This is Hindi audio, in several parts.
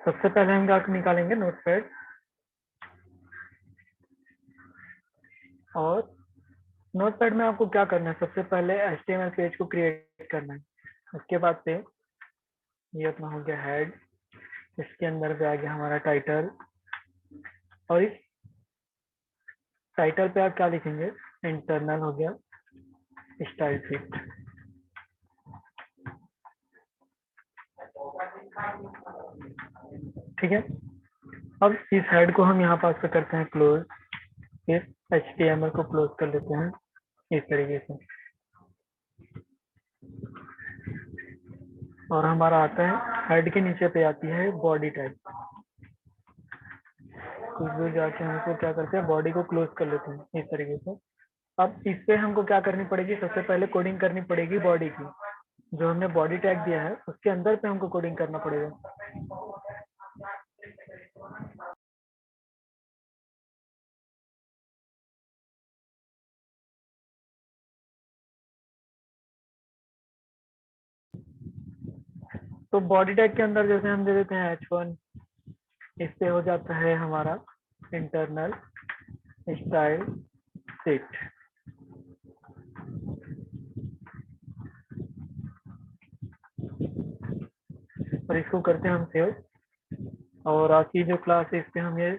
सबसे पहले हम क्या निकालेंगे, नोटपैड, और नोटपैड में आपको क्या करना है, सबसे पहले HTML पेज को क्रिएट करना है। उसके बाद से ये अपना हो गया हेड, इसके अंदर पे आ गया हमारा टाइटल, और इस टाइटल पे आप क्या लिखेंगे, इंटरनल हो गया स्टाइल शीट। ठीक है, अब इस हेड को हम यहाँ पास पे करते हैं क्लोज, इस HTML को क्लोज कर लेते हैं इस तरीके से, और हमारा आता है हेड के नीचे पे आती है बॉडी टाइप। कुछ दूर जाके हम इसको क्या करते हैं, बॉडी को क्लोज कर लेते हैं इस तरीके से। अब इस पे हमको क्या करनी पड़ेगी, सबसे पहले कोडिंग करनी पड़ेगी बॉडी की। जो हमने बॉडी टैग दिया है उसके अंदर पे हमको कोडिंग करना पड़ेगा। तो बॉडी टैग के अंदर जैसे हम दे देते हैं H1, इससे हो जाता है हमारा इंटरनल स्टाइल शीट। और इसको करते हैं हम सेव, और आपकी जो क्लास है इस पे हम ये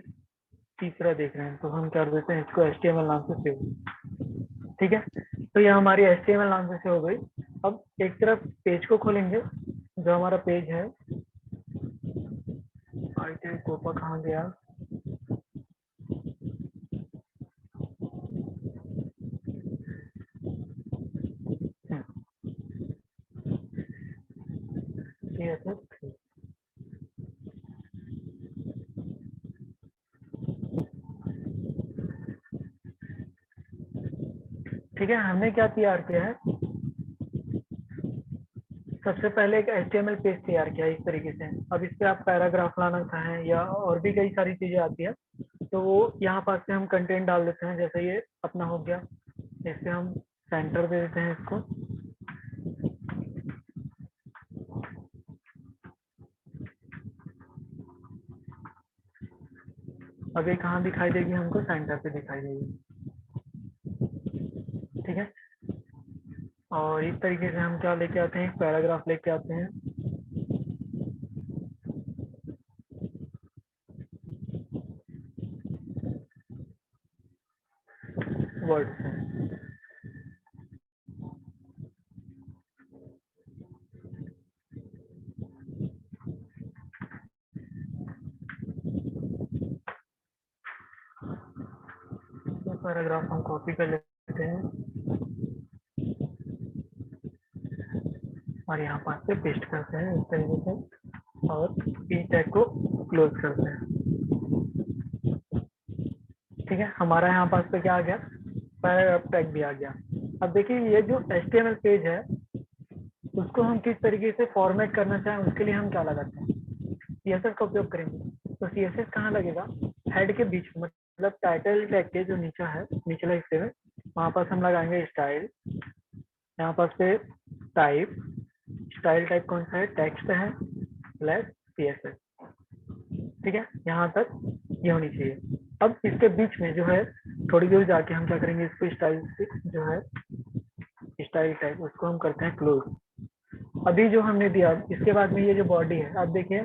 तीसरा देख रहे हैं, तो हम कर देते हैं इसको HTML नाम से सेव। ठीक है, तो ये हमारी HTML नाम से सेव हो गई। अब एक तरफ पेज को खोलेंगे, जो हमारा पेज है, आईटी कोपा कहाँ गया, CSS। ठीक है, हमने क्या तैयार किया है, सबसे पहले एक HTML पेज तैयार किया है इस तरीके से। अब इस पे आप पैराग्राफ लाना चाहें या और भी कई सारी चीजें आती है, तो वो यहाँ पास से हम कंटेंट डाल देते हैं। जैसे ये अपना हो गया, इससे हम सेंटर दे देते हैं इसको। अब ये कहाँ दिखाई देगी, हमको सेंटर पे दिखाई देगी। ठीक है, और इस तरीके से हम क्या लेके आते हैं, एक पैराग्राफ लेके आते हैं। वर्ड से तो पैराग्राफ हम कॉपी कर लेते हैं और यहाँ पास से पेस्ट करते हैं इस तरीके से, और ई टैग को क्लोज करते हैं। ठीक है, हमारा यहाँ पास पे क्या आ गया, पैराग्राफ टैग भी आ गया। अब देखिए, ये जो HTML पेज है उसको हम किस तरीके से फॉर्मेट करना चाहें, उसके लिए हम क्या लगाते हैं, CSS का उपयोग करेंगे। तो CSS कहाँ लगेगा, हेड के बीच में, मतलब टाइटल टैग के जो नीचे है, निचले हिस्से में, वहां पास हम लगाएंगे स्टाइल। यहाँ पास पे टाइप, स्टाइल टाइप कौन सा है, टेक्स्ट है, प्लस CSS। ठीक है, यहाँ तक ये होनी चाहिए। अब इसके बीच में जो है, थोड़ी दूर जाके हम क्या करेंगे, इसको स्टाइल जो है स्टाइल टाइप, उसको हम करते हैं क्लोज। अभी जो हमने दिया, इसके बाद में ये जो बॉडी है, आप देखिए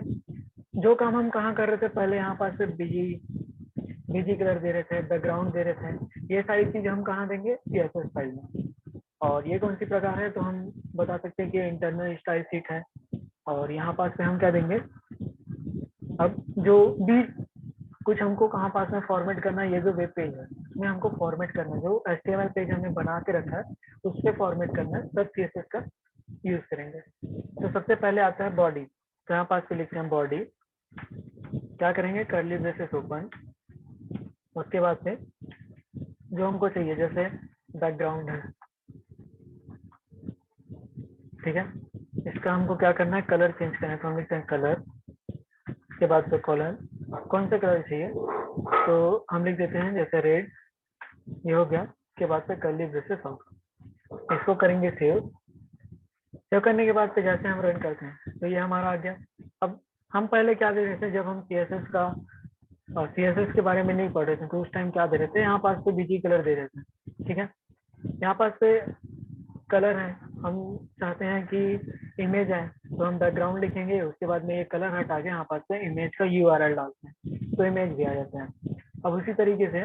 जो काम हम कहाँ कर रहे थे, पहले यहाँ पास पे बीजी बीजी कलर दे रहे थे, बैकग्राउंड दे रहे थे, ये सारी चीज हम कहाँ देंगे, CSS फाइल में। और ये कौन सी प्रकार है, तो हम बता सकते हैं कि इंटरनल स्टाइल शीट है। और यहाँ पास पे हम क्या देंगे, अब जो भी कुछ हमको कहाँ पास में फॉर्मेट करना है, ये जो वेब पेज है उसमें हमको फॉर्मेट करना है, जो HTML पेज हमने बना के रखा है उस पर फॉर्मेट करना है, तब CSS का यूज करेंगे। तो सबसे पहले आता है बॉडी, तो यहाँ पास पे लिखते हैं बॉडी, क्या करेंगे, कर्ली ब्रेसेस ओपन। उसके बाद से जो हमको चाहिए, जैसे बैकग्राउंड है, ठीक है, इसका हमको क्या करना है, कलर चेंज करना है, तो हम लिखते हैं कलर। उसके बाद से कॉलर, कौन सा कलर चाहिए, तो हम लिख देते हैं जैसे रेड, ये हो गया। उसके बाद से कर्ली ब्रेसेस आउट, इसको करेंगे सेव। सेव करने के बाद से जैसे हम रन करते हैं, तो ये हमारा आ गया। अब हम पहले क्या दे रहे थे जब हम CSS का CSS के बारे में नहीं पढ़ रहे थे तो उस टाइम क्या दे रहे थे, यहाँ पास पे बीजी कलर दे रहे थे, ठीक है। यहाँ पास पे कलर है, हम चाहते हैं कि इमेज है तो हम बैकग्राउंड लिखेंगे, उसके बाद में ये कलर हटा के यहाँ पास पे इमेज का URL डालते हैं तो इमेज भी आ जाता है। अब उसी तरीके से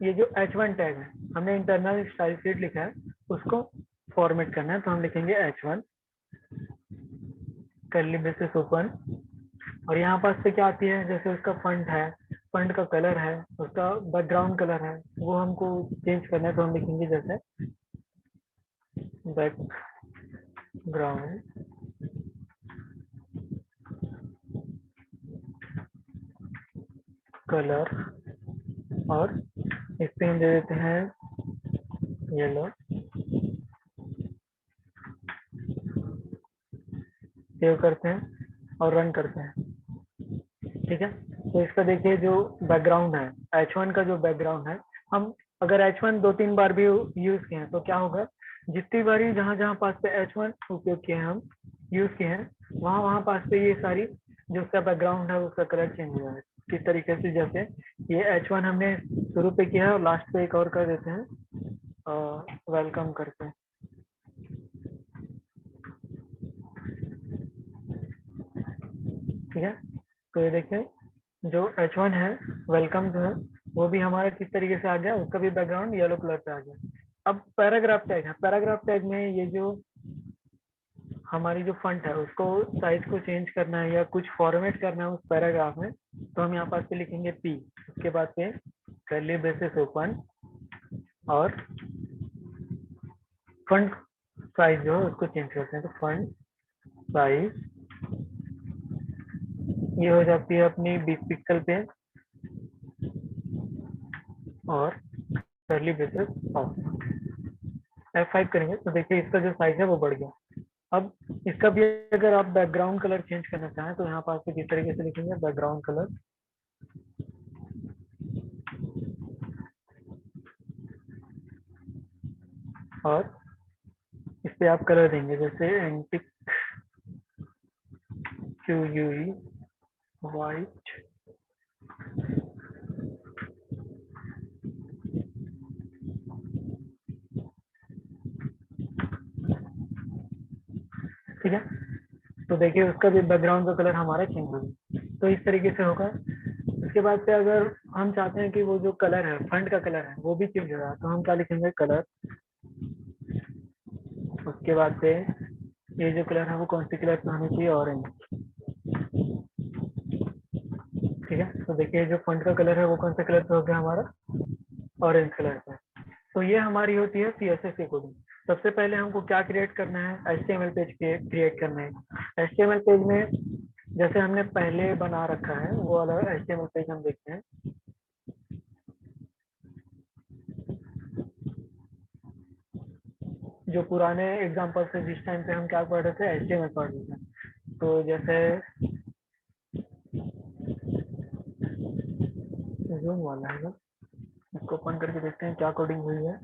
ये जो H1 टैग है, हमने इंटरनल स्टाइल शीट लिखा है, उसको फॉर्मेट करना है तो हम लिखेंगे H1 कर्ली ब्रेसेस ओपन, और यहाँ पास पे क्या आती है, जैसे उसका फंट है, फंट का कलर है, उसका बैकग्राउंड कलर है, वो हमको चेंज करना है तो हम लिखेंगे जैसे बैकग्राउंड कलर, और इस पे हम दे देते हैं येलो। सेव करते हैं और रन करते हैं, ठीक है। तो इसका देखिए जो बैकग्राउंड है, H1 का जो बैकग्राउंड है, हम अगर H1 2-3 बार भी यूज किए हैं तो क्या होगा, जितनी बारी जहां जहां पास पे H1 उपयोग किए हैं, हम यूज किए हैं, वहां वहां पास पे ये सारी जो उसका बैकग्राउंड है उसका कलर चेंज हो जाए। किस तरीके से, जैसे ये H1 हमने शुरू पे किया है और लास्ट पे एक और कर देते हैं, वेलकम करते हैं, ठीक है। तो ये देखिए जो H1 है, वेलकम जो है, वो भी हमारा किस तरीके से आ गया, उसका भी बैकग्राउंड येलो कलर पे आ गया। अब पैराग्राफ टैग है, पैराग्राफ टैग में ये जो हमारी जो फंट है उसको साइज को चेंज करना है या कुछ फॉर्मेट करना है उस पैराग्राफ में, तो हम यहाँ पास पे लिखेंगे P, उसके बाद पे कर्ली ब्रेसेस ओपन, और फंट साइज जो है उसको चेंज करते हैं, तो फंट साइज ये हो जाती है अपनी 20 पिक्सल पे, और कर्ली ब्रेसेस ऑफ, F5 करेंगे तो देखिए इसका जो साइज है वो बढ़ गया। अब इसका भी अगर आप बैकग्राउंड कलर चेंज करना चाहें तो यहाँ पास किस तरीके से लिखेंगे, बैकग्राउंड कलर, और इस पे आप कलर देंगे जैसे एंटिक QUE वाइट, ठीक है। तो देखिए उसका भी बैकग्राउंड का कलर हमारा चेंज हो गया, तो इस तरीके से होगा। उसके बाद से अगर हम चाहते हैं कि वो जो कलर है, फंट का कलर है, वो भी चेंज हो रहा है, तो हम क्या लिखेंगे, कलर, उसके बाद से ये जो कलर है वो कौन सी कलर पे होनी चाहिए, ऑरेंज, ठीक है। तो देखिए जो फंट का कलर है वो कौन सा कलर पे हो गया हमारा, ऑरेंज कलर पे। तो ये हमारी होती है CSS की कोडिंग। सबसे पहले हमको क्या क्रिएट करना है, HTML पेज क्रिएट करना है। HTML पेज में जैसे हमने पहले बना रखा है वो वाला HTML पेज हम देखते हैं। जो पुराने एग्जाम्पल से जिस टाइम पे हम क्या पढ़ रहे थे, HTML पढ़ रहे थे, तो जैसे जूम वाला है, इसको ओपन करके देखते हैं क्या कोडिंग हुई है।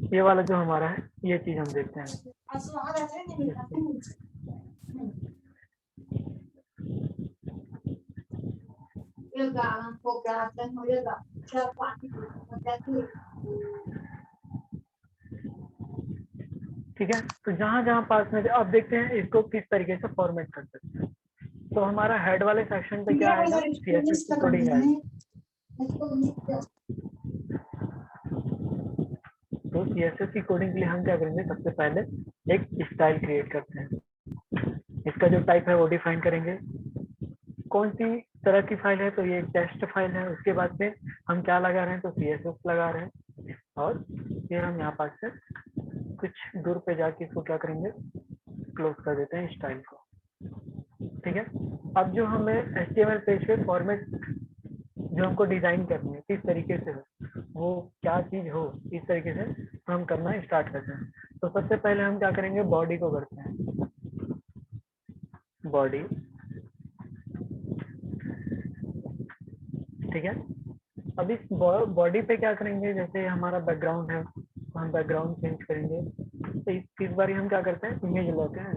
ये वाला जो हमारा है, ये चीज हम देखते हैं। ठीक है, तो जहां जहां पास में अब देखते हैं इसको किस तरीके से फॉर्मेट कर सकते हैं। तो हमारा हेड वाले सेक्शन पे क्या आएगा, CSS की कोडिंग आएगी। तो CSS की कोडिंग के लिए हम क्या करेंगे, सबसे पहले एक स्टाइल क्रिएट करते हैं। इसका जो टाइप है वो डिफाइन करेंगे, कौन सी तरह की फाइल है, तो ये एक टेक्स्ट फाइल है। उसके बाद में हम क्या लगा रहे हैं, तो CSS लगा रहे हैं, और फिर हम यहाँ पास से कुछ दूर पे जाके इसको क्या करेंगे, क्लोज कर देते हैं स्टाइल को, ठीक है। अब जो हमें HTML पेज पे फॉर्मेट जो हमको डिजाइन करनी है किस तरीके से हो, वो क्या चीज हो, इस तरीके से तो हम करना स्टार्ट करते हैं। तो सबसे पहले हम क्या करेंगे, बॉडी को करते हैं, बॉडी, ठीक है। अब इस बॉडी पे क्या करेंगे, जैसे हमारा बैकग्राउंड है तो हम बैकग्राउंड चेंज करेंगे। तो इस बार हम क्या करते हैं, इमेज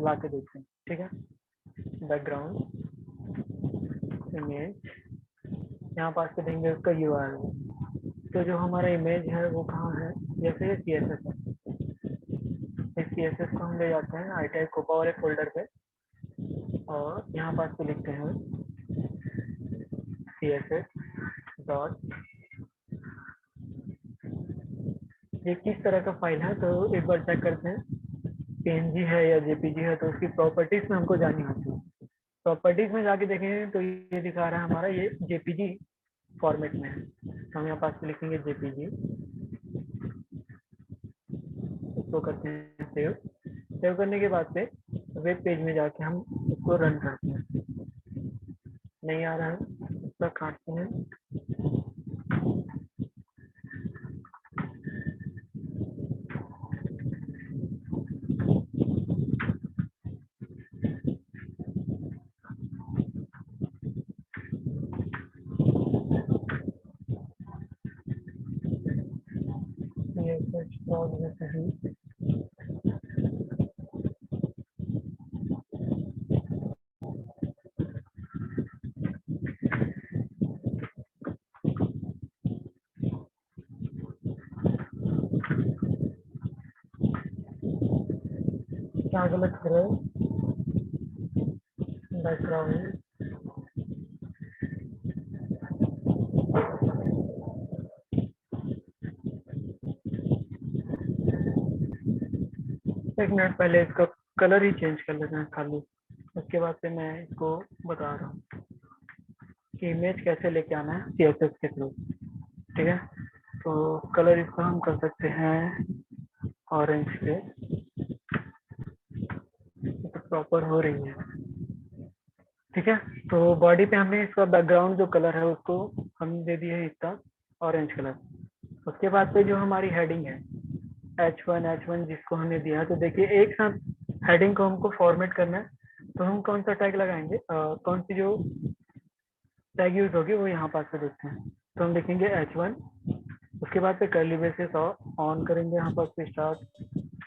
ला के देखते हैं, ठीक है। बैकग्राउंड इमेज, यहाँ पास पे देंगे उसका URL। तो जो हमारा इमेज है वो कहाँ है, जैसे ये CSS है, इस CSS को हम ले जाते हैं ITI कोपा वाले फोल्डर पे और यहाँ पास पे लिखते हैं CSS डॉट, ये किस तरह का फाइल है तो एक बार चेक करते हैं, PNG है या JPG है, तो उसकी प्रॉपर्टीज में हमको जानी होती है। प्रॉपर्टीज में जाके देखेंगे तो ये दिखा रहा है हमारा ये JPG फॉर्मेट में है, तो हम यहाँ पास पे लिखेंगे JPG, इसको करते हैं सेव। सेव करने के बाद से वेब पेज में जाके हम इसको रन करते हैं, नहीं आ रहा है इसका काटते हैं, ये सर्च लॉग में सही। क्या गलत कर रहे हो, बैकग्राउंड, एक मिनट पहले इसका कलर ही चेंज कर लेते हैं खाली, उसके बाद से मैं इसको बता रहा हूँ कि इमेज कैसे लेके आना है CSS के थ्रू, ठीक है। तो कलर इसका हम कर सकते हैं ऑरेंज पे, तो प्रॉपर हो रही है, ठीक है। तो बॉडी पे हमने इसका बैकग्राउंड जो कलर है उसको हम दे दिए है इसका ऑरेंज कलर। उसके बाद पे जो हमारी हेडिंग है H1 जिसको हमने दिया है, तो देखिए एक साथ हेडिंग को हमको फॉर्मेट करना है, तो हम कौन सा टैग लगाएंगे, कौन सी जो टैग यूज होगी वो यहाँ पास पे देखते हैं। तो हम लिखेंगे H1, उसके बाद पे कर्ली ब्रेसेस ऑन करेंगे यहाँ पास पे स्टार्ट,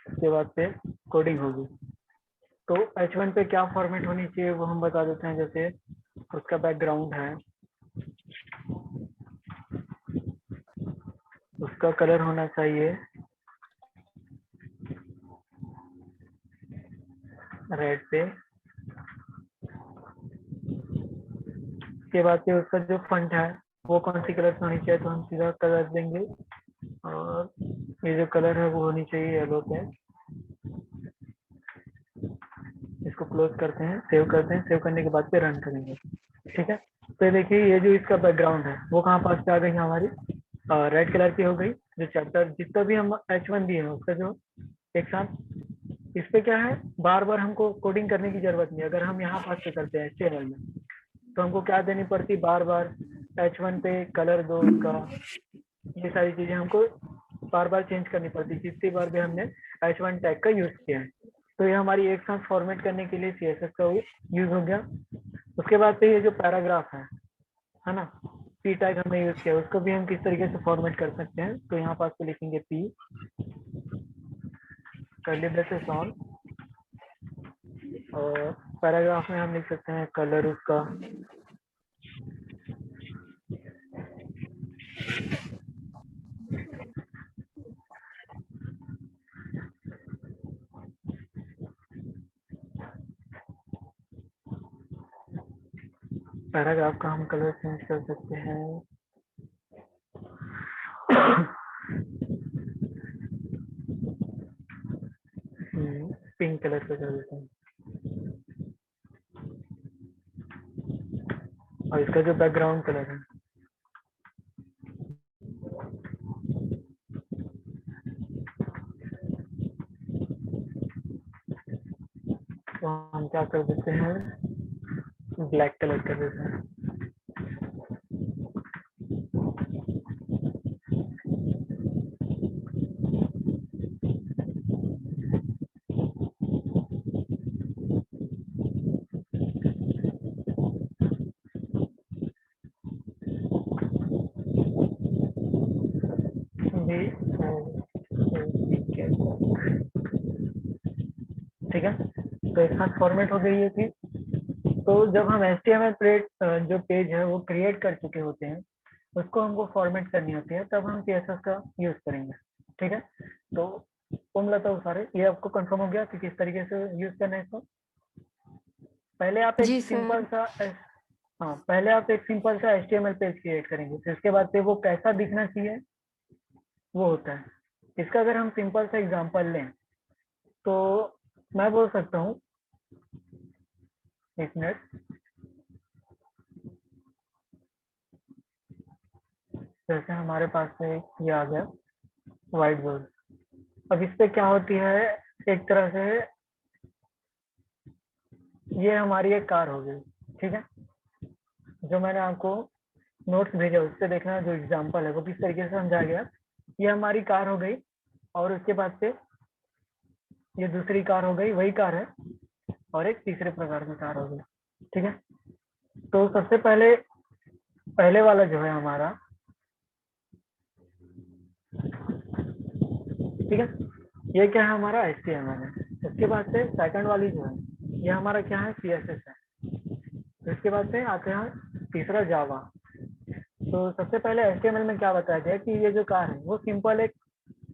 उसके बाद पे कोडिंग होगी। तो H1 पे क्या फॉर्मेट होनी चाहिए वो हम बता देते हैं, जैसे उसका बैकग्राउंड है, उसका कलर होना चाहिए रेड पे, उसके बाद से उसका जो फंट है वो कौन सी कलर होनी चाहिए, तो हम सीधा कलर देंगे और ये जो कलर है वो होनी चाहिए येलो पे। इसको क्लोज करते हैं, सेव करते हैं, सेव करने के बाद पे रन करेंगे, ठीक है। तो देखिए ये जो इसका बैकग्राउंड है वो कहाँ पास पे आ गई हमारी, रेड कलर की हो गई। जो चैप्टर जितना भी हम H1 दिए हैं उसका जो एक साथ, इस पे क्या है, बार बार हमको कोडिंग करने की जरूरत नहीं, अगर हम यहाँ पास पे करते हैं HTML में तो हमको क्या देनी पड़ती, बार बार H1 पे कलर दो उसका, ये सारी चीजें हमको बार बार चेंज करनी पड़ती जितनी बार भी हमने H1 टैग का यूज किया है। तो ये हमारी एक साथ फॉर्मेट करने के लिए CSS का यूज हो गया। उसके बाद से ये जो पैराग्राफ है ना, P टैग हमने यूज किया, उसको भी हम किस तरीके से फॉर्मेट कर सकते हैं, तो यहाँ पास पे लिखेंगे P कर्ली ब्रेसेस ऑन, और पैराग्राफ में हम लिख सकते हैं कलर उसका पैराग्राफ का हम कलर चेंज कर सकते हैं पिंक कलर का कर देते हैं, और इसका जो बैकग्राउंड कलर है तो हम क्या कर देते हैं, ब्लैक कलर कर देते हैं। ठीक है, तो एक साथ फॉर्मेट हो गई ये थी। तो जब हम HTML जो पेज है वो क्रिएट कर चुके होते हैं, उसको हमको फॉर्मेट करनी होती है, तब हम CSS का यूज करेंगे। ठीक है, तो लता सारे ये आपको कंफर्म हो गया कि किस तरीके से यूज करना है इसको। पहले आप एक जी सिंपल सर। सा हाँ, पहले आप एक सिंपल सा HTML पेज क्रिएट करेंगे, फिर उसके बाद से वो कैसा दिखना चाहिए वो होता है। इसका अगर हम सिंपल सा एग्जांपल लें तो मैं बोल सकता हूँ, एक मिनट, जैसे हमारे पास से ये आ गया व्हाइट बोर्ड। अब इस पे क्या होती है, एक तरह से ये हमारी एक कार हो गई। ठीक है, जो मैंने आपको नोट्स भेजा उससे देखना, जो एग्जांपल है वो किस तरीके से समझाया गया। ये हमारी कार हो गई, और उसके बाद से ये दूसरी कार हो गई, वही कार है, और एक तीसरे प्रकार की कार हो गई। ठीक है, तो सबसे पहले पहले वाला जो है हमारा, ठीक है, ये क्या है हमारा HTML है। उसके बाद से सेकंड वाली जो है ये हमारा क्या है, CSS है। इसके बाद से आते हैं तीसरा जावा। तो सबसे पहले HTML में क्या बताया गया कि ये जो कार है वो सिंपल एक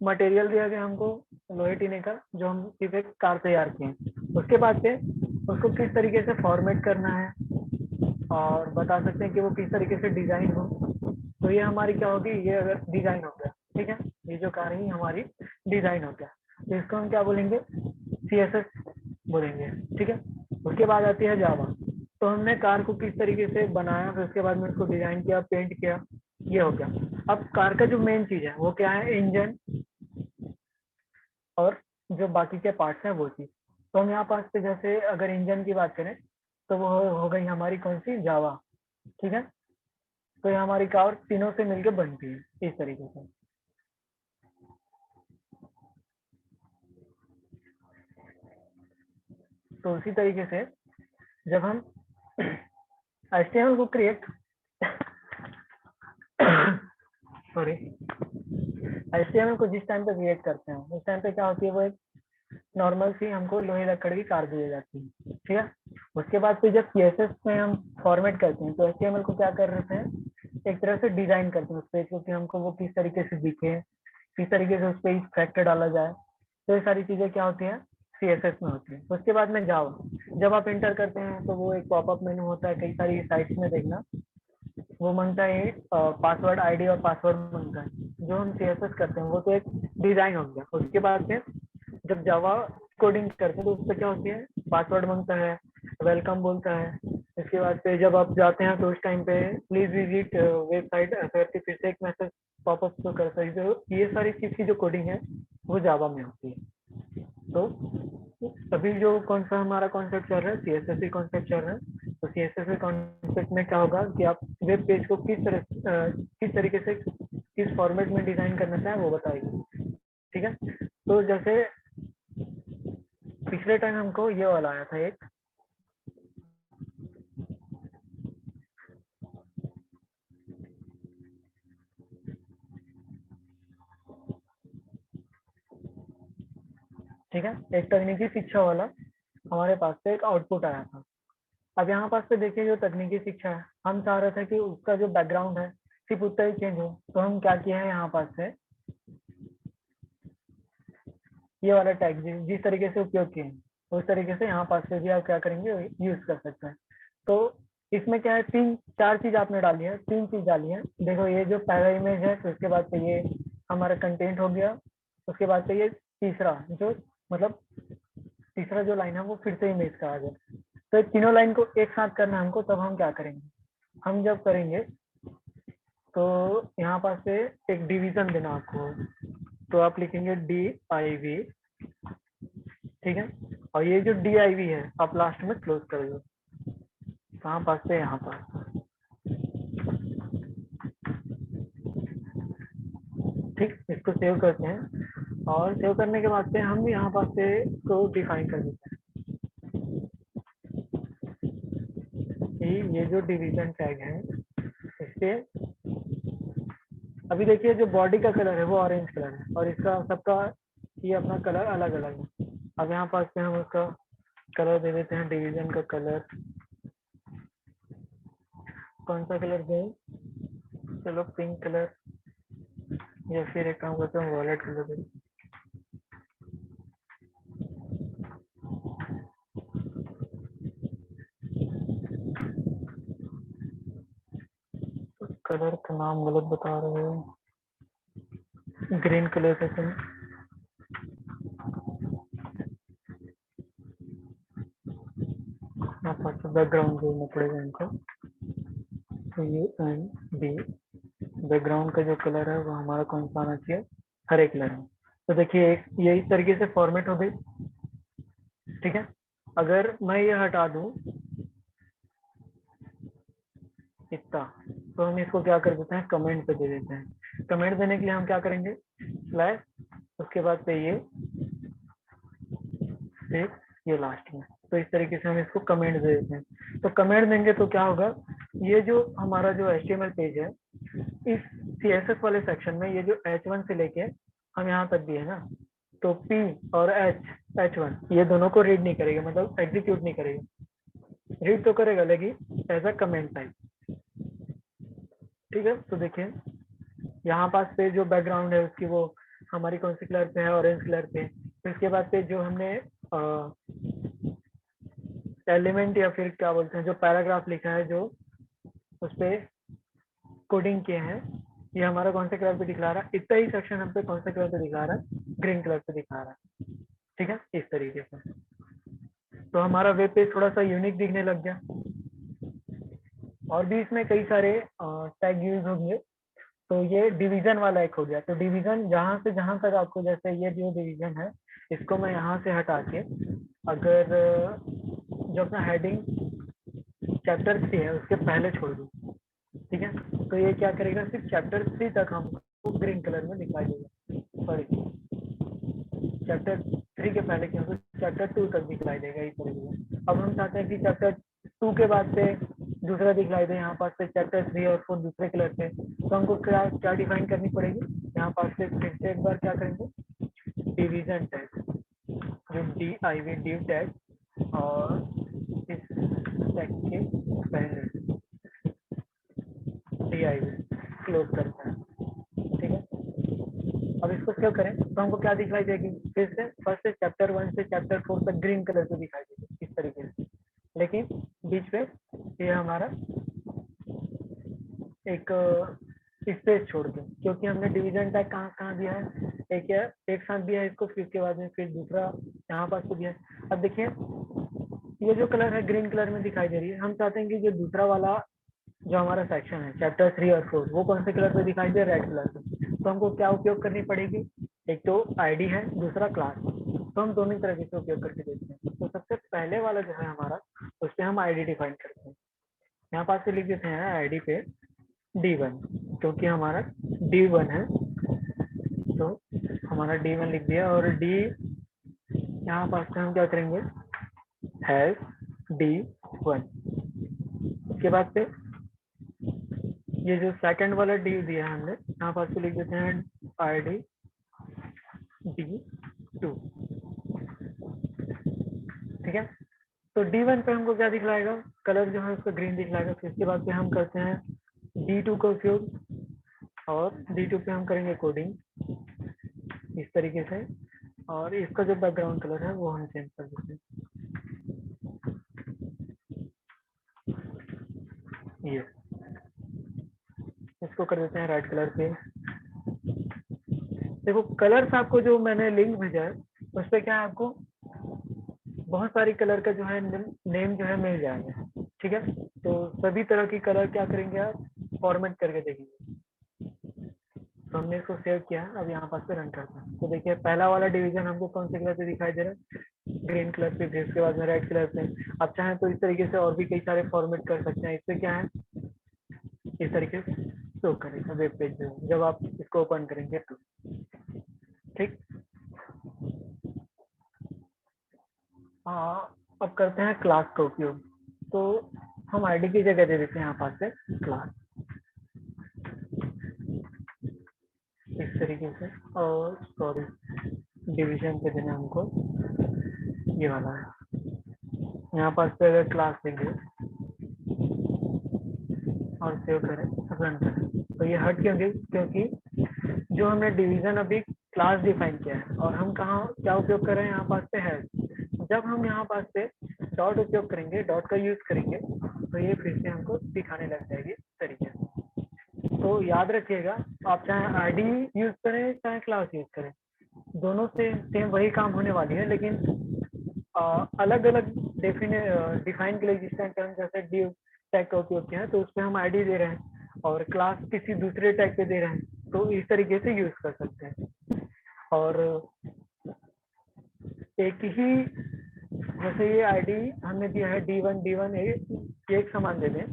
मटेरियल दिया गया हमको, लोहे टीने का, जो हम सिर्फ एक कार तैयार किए। उसके बाद से उसको किस तरीके से फॉर्मेट करना है, और बता सकते हैं कि वो किस तरीके से डिजाइन हो। तो ये हमारी क्या होगी, ये अगर डिजाइन हो गया, ठीक है, ये जो कार है हमारी डिजाइन हो गया, तो इसको हम क्या बोलेंगे, CSS बोलेंगे। ठीक है, उसके बाद आती है जावा। तो हमने कार को किस तरीके से बनाया, फिर उसके बाद में उसको डिजाइन किया, पेंट किया, ये हो गया। अब कार का जो मेन चीज है वो क्या है, इंजन और जो बाकी के पार्ट्स हैं वो चीज। तो हम यहाँ पास पे जैसे अगर इंजन की बात करें तो वो हो गई हमारी कौन सी, जावा। ठीक है, तो ये हमारी कार तीनों से मिलकर बनती है इस तरीके से। तो उसी तरीके से जब हम HTML को क्रिएट सॉरी, HTML को जिस टाइम पे क्रिएट करते हैं उस टाइम पे क्या होती है, वो एक नॉर्मल सी हमको लोहे लकड़ की कार दी जाती है। ठीक है, उसके बाद फिर जब CSS में हम फॉर्मेट करते हैं तो HTML को क्या कर रहे हैं, एक तरह से डिजाइन करते हैं उस पेज को, कि हमको वो किस तरीके से दिखे, किस तरीके से उस पर इफेक्ट डाला जाए। तो ये सारी चीजें क्या होती है, CSS में होती है। उसके बाद में जावा, जब आप इंटर करते हैं तो वो एक पॉपअप मेनू होता है, कई सारी साइट्स में देखना, वो मांगता है पासवर्ड, आईडी और पासवर्ड मांगता है। जो हम CSS करते हैं वो तो एक डिजाइन हो गया। उसके बाद में जब जावा कोडिंग करते हैं तो उस पर क्या होती है, पासवर्ड मांगता है, वेलकम बोलता है। इसके बाद पे जब आप जाते हैं तो उस टाइम पे प्लीज विजिट वेबसाइट, करके फिर से एक मैसेज पॉपअप शो करता है। जो ये सारी चीज की जो कोडिंग है वो जावा में होती है। तो अभी जो कौन सा हमारा कॉन्सेप्ट चल रहा है, CSS कॉन्सेप्ट चल रहा है। तो CSS कॉन्सेप्ट में क्या होगा कि आप वेब पेज को किस तरीके से किस फॉर्मेट में डिजाइन करना चाहें वो बताएगी। ठीक है, तो जैसे पिछले टाइम हमको ये वाला आया था एक, ठीक है, एक तकनीकी शिक्षा वाला हमारे पास से एक आउटपुट आया था। अब यहाँ पास पे देखिए, जो तकनीकी शिक्षा है हम चाह रहे थे कि उसका जो बैकग्राउंड है सिर्फ उतना ही चेंज हो। तो हम क्या किए हैं, यहाँ पास से ये वाला टैग जिस तरीके से उपयोग किए हैं उस तरीके से यहाँ पास से भी आप क्या करेंगे, यूज कर सकते हैं। तो इसमें क्या है, तीन चार चीज आपने डाली है, तीन चीज डाली है। देखो, ये जो पहला इमेज है, तो उसके बाद से ये हमारा कंटेंट हो गया। उसके बाद से ये तीसरा जो, मतलब तीसरा जो लाइन है वो फिर से इमेज का आ गया। तो ये तीनों लाइन को एक साथ करना है हमको, तब हम क्या करेंगे, हम जब करेंगे तो यहाँ पास से एक डिवीजन देना आपको। तो आप लिखेंगे DIV। ठीक है, और ये जो DIV है आप लास्ट में क्लोज कर दो, कहाँ पास से, यहाँ पास। ठीक, इसको सेव करते हैं, और सेव करने के बाद से हम यहाँ पास से को डिफाइन कर देते हैं कि ये जो डिवीजन टैग है इसके अभी देखिए जो बॉडी का कलर है वो ऑरेंज कलर है और इसका सबका ये अपना कलर अलग अलग है। अब यहाँ पास पे हम उसका कलर दे देते हैं, डिवीजन का कलर कौन सा कलर दें? चलो पिंक कलर, या फिर एक काम करते हैं वॉलेट कलर दें। कलर का नाम गलत बता रहे हो, ग्रीन कलर का करें। यहाँ पास बैकग्राउंड जोड़ना पड़ेगा इनको, तो यू एन बी बैकग्राउंड का जो कलर है वो हमारा कौन सा आना चाहिए? हरे कलर में। तो देखिए ये इस तरीके से फॉर्मेट हो गई, ठीक है। अगर मैं ये हटा दूं इतना, तो हम इसको क्या कर देते हैं, कमेंट पे दे देते हैं। कमेंट देने के लिए हम क्या करेंगे, स्लैश, उसके बाद पे ये, फिर ये लास्ट में। तो इस तरीके से हम इसको कमेंट दे देते हैं। तो कमेंट देंगे तो क्या होगा, ये जो हमारा जो HTML पेज है, इस CSS वाले सेक्शन में ये जो H1 से लेके हम यहाँ तक भी है ना, तो P और H1 ये दोनों को रीड नहीं करेगा, मतलब एग्जीक्यूट नहीं करेगा। रीड तो करेगा लेकिन एज अ कमेंट टाइप, ठीक है। तो देखिए यहाँ पास पे जो बैकग्राउंड है उसकी वो हमारी कौन सी कलर पे है, ऑरेंज कलर पे। तो इसके बाद पे जो हमने एलिमेंट या फिर क्या बोलते हैं जो पैराग्राफ लिखा है, जो उस पर कोडिंग किए हैं, ये हमारा कौन से कलर पे दिखा रहा है, इतना ही सेक्शन हम पे कौन से कलर पे दिखा रहा है, ग्रीन कलर पे दिखा रहा है, ठीक है। इस तरीके से तो हमारा वेब पेज थोड़ा सा यूनिक दिखने लग गया। और भी इसमें कई सारे टैग यूज होंगे। तो ये डिवीजन वाला एक हो गया। तो डिवीजन जहां से जहां तक आपको, जैसे ये जो डिवीजन है इसको मैं यहाँ से हटा के, अगर जो अपना हेडिंग चैप्टर 3 है उसके पहले छोड़ दूँ, ठीक है, तो ये क्या करेगा, सिर्फ चैप्टर 3 तक हमको ग्रीन कलर में दिखाई देगा। सॉरी, चैप्टर 3 के पहले क्यों, तो चैप्टर 2 तक दिखलाई देगा इस तरीके से। अब हम चाहते हैं कि चैप्टर 2 के बाद से दूसरा दिखलाई दे, यहाँ पास से चैप्टर 3 और 4 दूसरे कलर से। तो हमको क्या क्या डिफाइन करनी पड़ेगी, यहाँ पास से फिर से एक बार क्या करेंगे, डिवीजन टैग, जो div टैग, और इस टैग के पहले div क्लोज करता है, ठीक है। अब इसको सेव करें तो हमको क्या दिखाई देगी, फिर से फर्स्ट से चैप्टर 1 से चैप्टर 4 तक ग्रीन कलर से दिखाई देगी इस तरीके से। लेकिन बीच में ये हमारा एक स्पेस छोड़ के, क्योंकि हमने डिवीजन टैग कहाँ कहाँ दिया है, एक साथ दिया है इसको, फिर उसके बाद में फिर दूसरा यहाँ पास को दिया है। अब देखिए ये जो कलर है ग्रीन कलर में दिखाई दे रही है, हम चाहते हैं कि जो दूसरा वाला जो हमारा सेक्शन है चैप्टर 3 और 4 वो कौन से कलर पे दिखाई दे, रेड कलर पे। तो हमको क्या उपयोग करनी पड़ेगी, एक तो आईडी है, दूसरा क्लास। तो हम दोनों तरह से उपयोग करके देखते हैं। तो सबसे पहले वाला जो है हमारा, उस पर हम आईडी डिफाइन करते हैं। यहाँ पास से लिख देते हैं आईडी पे D1, क्योंकि हमारा D1 है, तो हमारा D1 लिख दिया। और डी यहाँ पास से हम क्या करेंगे, हैश D1। उसके बाद से ये जो सेकंड वाला डी दिया है हमने, यहाँ पास से लिख देते हैं ID D2, ठीक है। तो D1 पे हमको क्या दिखलाएगा, कलर जो है उसका ग्रीन दिखलाएगा। फिर इसके बाद पे हम करते हैं D2 का उपयोग, और D2 पे हम करेंगे कोडिंग इस तरीके से, और इसका जो बैकग्राउंड कलर है वो हम चेंज कर देते हैं, ये इसको कर देते हैं रेड कलर पे। देखो कलर्स आपको जो मैंने लिंक भेजा है उस पर क्या है, आपको बहुत सारी कलर का जो है नेम जो है मिल जाएगा, ठीक है। तो सभी तरह की कलर क्या करेंगे आप, फॉर्मेट करके देखेंगे। तो हमने इसको सेव किया है, अब यहाँ पास पे रन करते हैं। तो देखिए पहला वाला डिवीजन हमको कौन से कलर पे दिखाई दे रहा है, ग्रीन कलर पे, फिर उसके बाद में रेड कलर पे। आप चाहें तो इस तरीके से और भी कई सारे फॉर्मेट कर सकते हैं। इससे क्या है, इस तरीके से शो करेगा वेब पेज में जब आप इसको ओपन करेंगे तो, ठीक। अब करते हैं क्लास का उपयोग। तो हम आईडी की जगह दे देते हैं यहाँ पास से क्लास। और सॉरी डिवीजन पे देना हमको ये वाला है। यहाँ पास पे अगर क्लास देंगे और सेव करें, रन करें, तो ये हट क्यों गई? क्योंकि जो हमने डिवीजन अभी क्लास डिफाइन किया है और हम कहाँ क्या उपयोग कर रहे हैं, यहाँ पास पे है। जब हम यहाँ पास पे डॉट उपयोग करेंगे, डॉट का यूज करेंगे, तो ये फिर से हमको दिखाने लग जाएगी इस तरीके से। तो याद रखिएगा, आप चाहे आईडी यूज करें चाहे क्लास यूज करें, दोनों से सेम वही काम होने वाली है, लेकिन अलग अलग डिफाइन के लिए जिस टाइम पे हम जैसे div टैग का उपयोग किया है तो उसमें हम आईडी दे रहे हैं और क्लास किसी दूसरे टैग पे दे रहे हैं, तो इस तरीके से यूज कर सकते हैं। और एक ही जैसे ये आईडी हमने दिया है D1 एक समान दे दें,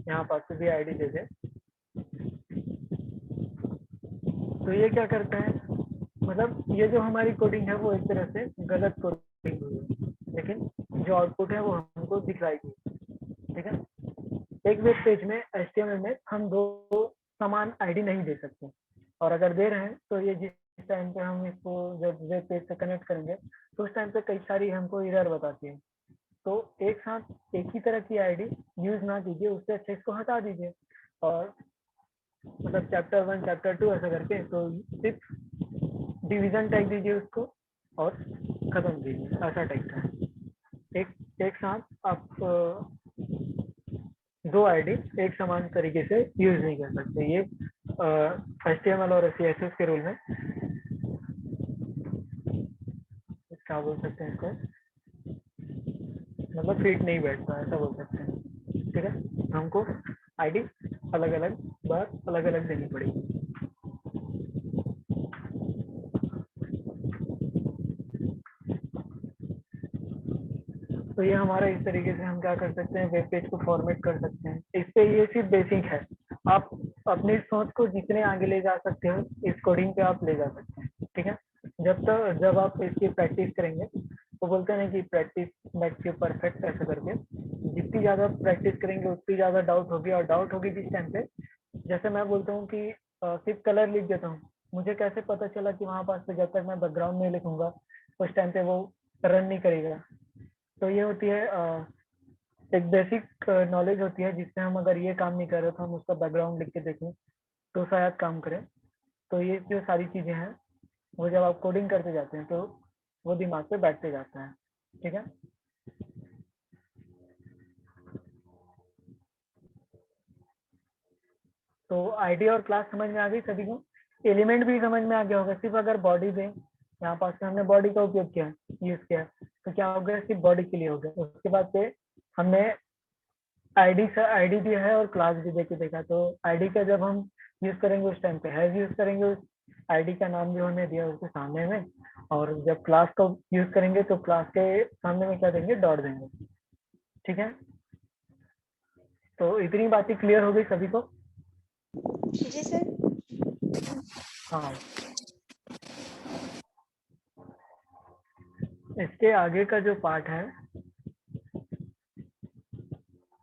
यहाँ पास से भी आईडी दे दें, तो ये क्या करता है, मतलब ये जो हमारी कोडिंग है वो एक तरह से गलत कोडिंग हुई है, लेकिन जो आउटपुट है वो हमको दिखाएगी। ठीक है, एक वेब पेज में HTML में हम दो समान आईडी नहीं दे सकते, और अगर दे रहे हैं तो ये जिस टाइम पे हम इसको जब वेब पेज से कनेक्ट करेंगे तो उस टाइम पे कई सारी हमको एरर बताती है। तो एक साथ एक ही तरह की आईडी यूज ना कीजिए, उससे अच्छा इसको हटा दीजिए और मतलब चैप्टर 1 चैप्टर 2 ऐसा करके, तो सिर्फ डिवीजन टैग दीजिए उसको और खत्म कीजिए, ऐसा टैग का है। एक साथ आप दो आईडी एक समान तरीके से यूज नहीं कर सकते, ये HTML और CSS के रूल में क्या बोल सकते हैं इसको, मतलब फिट नहीं बैठता, ऐसा बोल सकते हैं। ठीक है, हमको आईडी अलग अलग बार अलग अलग देनी पड़ेगी। तो ये हमारा इस तरीके से हम क्या कर सकते हैं, वेब पेज को फॉर्मेट कर सकते हैं। इस पे ये सिर्फ बेसिक है, आप अपनी सोच को जितने आगे ले जा सकते हो इस कोडिंग पे आप ले जा सकते हैं। ठीक है, जब आप इसकी प्रैक्टिस करेंगे तो बोलते हैं कि प्रैक्टिस मेक्स यू परफेक्ट, ऐसा करके जितनी ज़्यादा प्रैक्टिस करेंगे उतनी ज़्यादा डाउट होगी, और डाउट होगी किस टाइम पे, जैसे मैं बोलता हूँ कि सिर्फ कलर लिख देता हूँ, मुझे कैसे पता चला कि वहाँ पास पे जब तक मैं बैकग्राउंड नहीं लिखूंगा उस टाइम पे वो रन नहीं करेगा। तो ये होती है एक बेसिक नॉलेज होती है, जिससे हम अगर ये काम नहीं कर रहे तो हम उसका बैकग्राउंड लिख के देखें तो शायद काम करें। तो ये जो सारी चीज़ें हैं वो जब आप कोडिंग करते जाते हैं तो वो दिमाग पे बैठते जाता है। ठीक है, तो आईडी और क्लास समझ में आ गई सभी को, एलिमेंट भी समझ में आ गया होगा। सिर्फ अगर बॉडी दें, यहाँ पास में हमने बॉडी का उपयोग किया, यूज किया, तो क्या हो गया, सिर्फ बॉडी के लिए हो गया। उसके बाद पे हमने आईडी दिया है और क्लास भी देके देखा, तो आईडी का जब हम यूज करेंगे उस टाइम पे हैज यूज करेंगे, उस आईडी का नाम जो हमने दिया उसके सामने में, और जब क्लास को यूज करेंगे तो क्लास के सामने में क्या देंगे, डॉट देंगे। ठीक है, तो इतनी बातें क्लियर हो गई सभी को? जी सर। हाँ, इसके आगे का जो पार्ट है,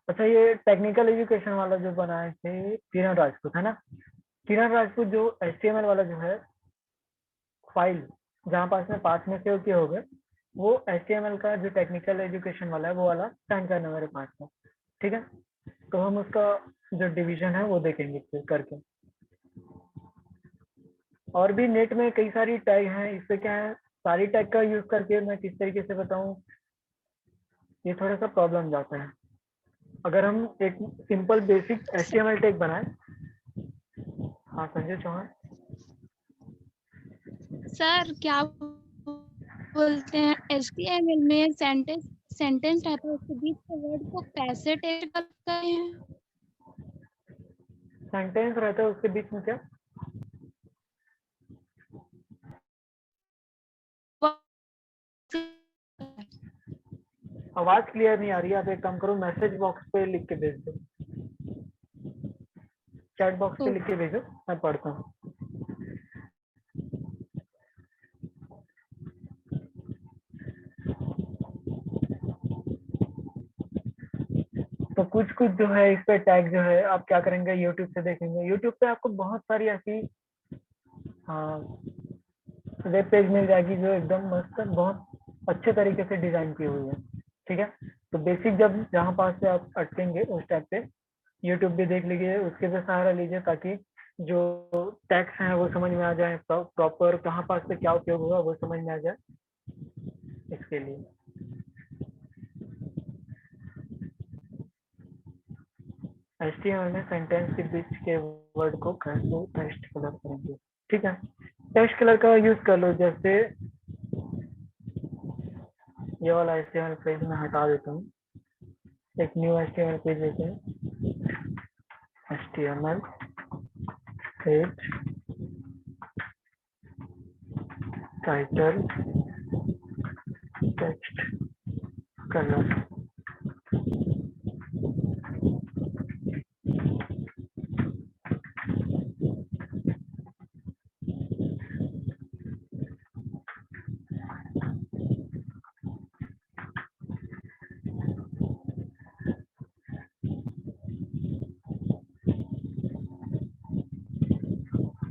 अच्छा ये टेक्निकल एजुकेशन वाला जो बनाए थे किरण राजपूत, है ना? किरण राजपूत जो HTML वाला जो है फाइल, जहाँ पास में पास में सेव किए हो गए, वो HTML का जो टेक्निकल एजुकेशन वाला है वो वाला सेंड करना मेरे पास में। ठीक है, तो हम उसका जो डिवीजन है वो देखेंगे फिर करके। और भी नेट में कई सारी टैग हैं, इससे क्या है, सारी टैग का यूज करके मैं किस तरीके से बताऊं, ये थोड़ा सा प्रॉब्लम जाता है। अगर हम एक सिंपल बेसिक HTML टैग बनाए। हाँ संजय चौहान। सर क्या बोलते हैं, HTML में सेंटेंस रहता है, उसके बीच के वर्ड को कैसे टेक्स्ट करते हैं? सेंटेंस रहता है उसके बीच में क्या, आवाज क्लियर नहीं आ रही है। आप एक काम करो, मैसेज बॉक्स पे लिख के भेज दो, चैट बॉक्स पे लिख के भेजो, मैं पढ़ता हूँ। तो कुछ कुछ जो है इस पे टैग जो है आप क्या करेंगे, यूट्यूब से देखेंगे। यूट्यूब पे आपको बहुत सारी ऐसी वेब पेज मिल जाएगी जो एकदम मस्त बहुत अच्छे तरीके से डिजाइन की हुई है। ठीक है, तो बेसिक जब जहाँ पास से आप अटकेंगे उस टाइप पे यूट्यूब भी देख लीजिए, उसके भी सहारा लीजिए ताकि जो टैक्स हैं वो समझ में आ जाए, प्रॉपर कहाँ पास से क्या उपयोग होगा वो समझ में आ जाए इसके लिए। HTML में सेंटेंस के बीच के वर्ड को कैसे टेक्स्ट कलर करेंगे। ठीक है, टेक्स्ट कलर का यूज कर लो, जैसे ये वाला HTML पेज मैं हटा देता हूँ, एक न्यू HTML पेज लेते हैं। HTML page, title, text colour.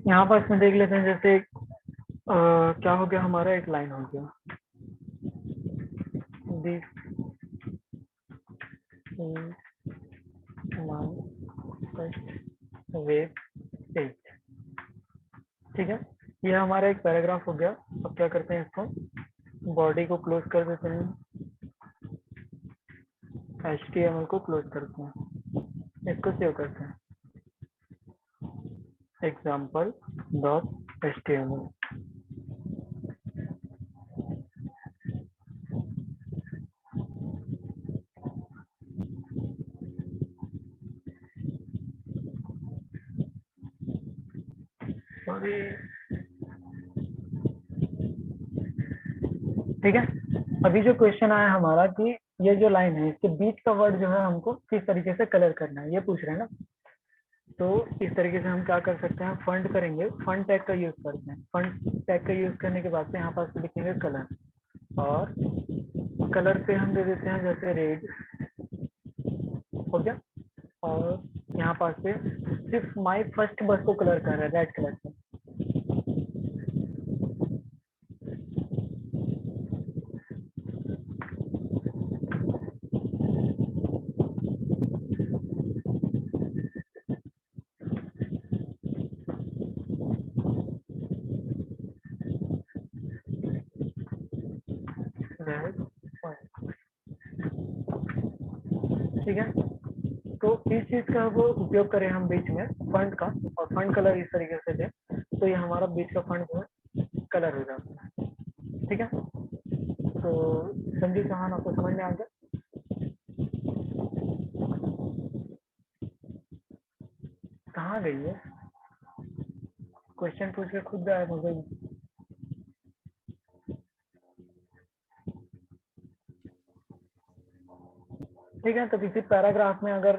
यहाँ पर इसमें देख लेते हैं, जैसे क्या हो गया हमारा, एक लाइन हो गया, this is my first web page. ठीक है, ये हमारा एक पैराग्राफ हो गया। अब क्या करते हैं, इसको बॉडी को क्लोज कर देते हैं, HTML को क्लोज करते हैं, इसको सेव करते हैं, example.html। सॉरी, ठीक है। अभी जो क्वेश्चन आया हमारा कि ये जो लाइन है इसके बीच का वर्ड जो है हमको किस तरीके से कलर करना है, ये पूछ रहे हैं ना। तो इस तरीके से हम क्या कर सकते हैं, फंड करेंगे, फंड टैग का यूज करते हैं। फंड टैग का यूज करने के बाद से यहाँ पास लिखेंगे कलर, और कलर पे हम दे देते हैं जैसे रेड हो गया, और यहाँ पास से सिर्फ माई फर्स्ट बस को कलर कर रहा है रेड कलर से। ठीक है, तो इस चीज का वो उपयोग करें हम बीच में फंड का, और फंड कलर इस तरीके से दें तो ये हमारा बीच का फंड जो है कलर हो जाता है। ठीक है, तो संजीव चौहान आपको समझ में आ गया। कहाँ गई है, क्वेश्चन पूछ के खुद गायब हो गई। ठीक है, तो किसी पैराग्राफ में अगर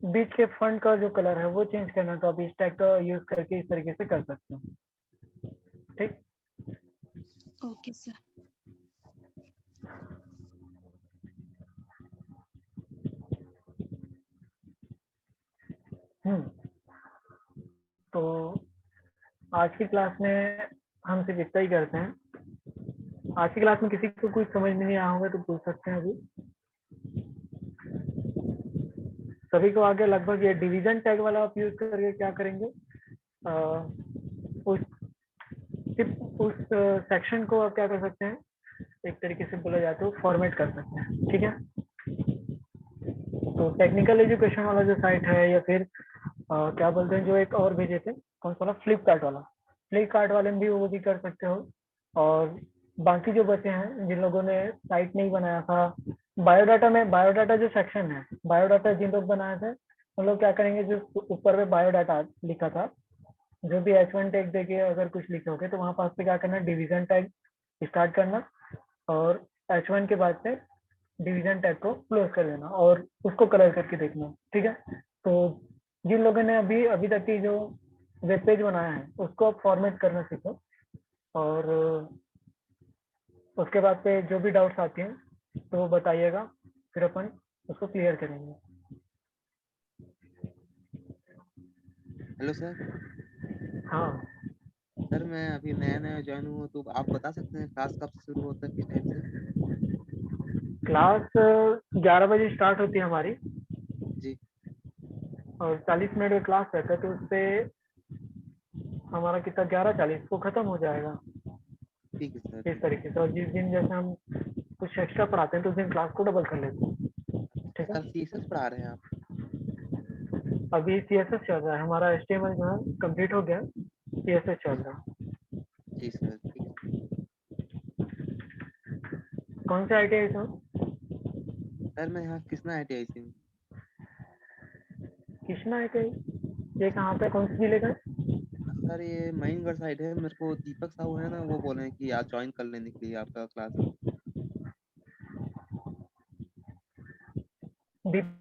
बीच के फंड का जो कलर है वो चेंज करना है तो आप इस टैग का यूज करके इस तरीके से कर सकते हो। ठीक, ओके सर। तो आज की क्लास में हम सिर्फ इतना ही करते हैं। आज की क्लास में किसी को कुछ समझ में नहीं आया होगा तो पूछ सकते हैं अभी। सभी को आगे लगभग ये डिवीजन टैग वाला आप यूज करके क्या करेंगे, उस सिर्फ उस सेक्शन को आप क्या कर सकते हैं, एक तरीके से बोला जाए तो फॉर्मेट कर सकते हैं। ठीक है, तो टेक्निकल एजुकेशन वाला जो साइट है, या फिर क्या बोलते हैं जो एक और भेजे थे, कौन सा वाला, फ्लिपकार्ट वाला, फ्लिपकार्ट वाले में भी वो भी कर सकते हो। और बाकी जो बच्चे हैं जिन लोगों ने साइट नहीं बनाया था, बायोडाटा में, बायोडाटा जो सेक्शन है, बायोडाटा जिन लोग बनाए थे उन लोग क्या करेंगे, जो ऊपर में बायोडाटा लिखा था, जो भी H1 टैग देके अगर कुछ लिखे होगे तो वहां पास पे क्या करना, डिवीजन टैग स्टार्ट करना, और H1 के बाद से डिवीजन टैग को क्लोज कर देना और उसको कलर करके देखना। ठीक है, तो जिन लोगों ने अभी अभी तक की जो वेब पेज बनाया है उसको आप फॉर्मेट करना सीखो, और उसके बाद पे जो भी डाउट्स आती हैं तो वो बताइएगा, फिर अपन उसको क्लियर करेंगे। Hello sir. हाँ, सर मैं अभी नया ज्वाइन हुआ, तो आप बता सकते हैं क्लास कब से शुरू होता है, किस टाइम से? क्लास 11 बजे स्टार्ट होती है हमारी जी और 40 मिनट का क्लास रहता है, तो उससे हमारा कितना 11:40 को खत्म हो जाएगा ठीक है सर, इस ठीक है। तरीके से। और जिस दिन जैसे हम कुछ एक्स्ट्रा पढ़ाते हैं तो उस दिन क्लास को डबल कर लेते हैं। ठीक है, सर सीएसएस पढ़ा रहे हैं आप? अभी सीएसएस चल रहा है हमारा, एचटीएमएल जो है कंप्लीट हो गया, सीएसएस चल रहा है। जी सर, ठीक है। कौन से आईटीआई सर? सर मैं यहाँ कृष्णा ITI से हूँ। कृष्णा आईटीआई, ये कहाँ पे, कौन से जिले का है? सर ये महीमगढ़ साइड है, मेरे को दीपक साहू है ना, वो बोले हैं कि आज ज्वाइन कर लेने के लिए आपका क्लास। दीप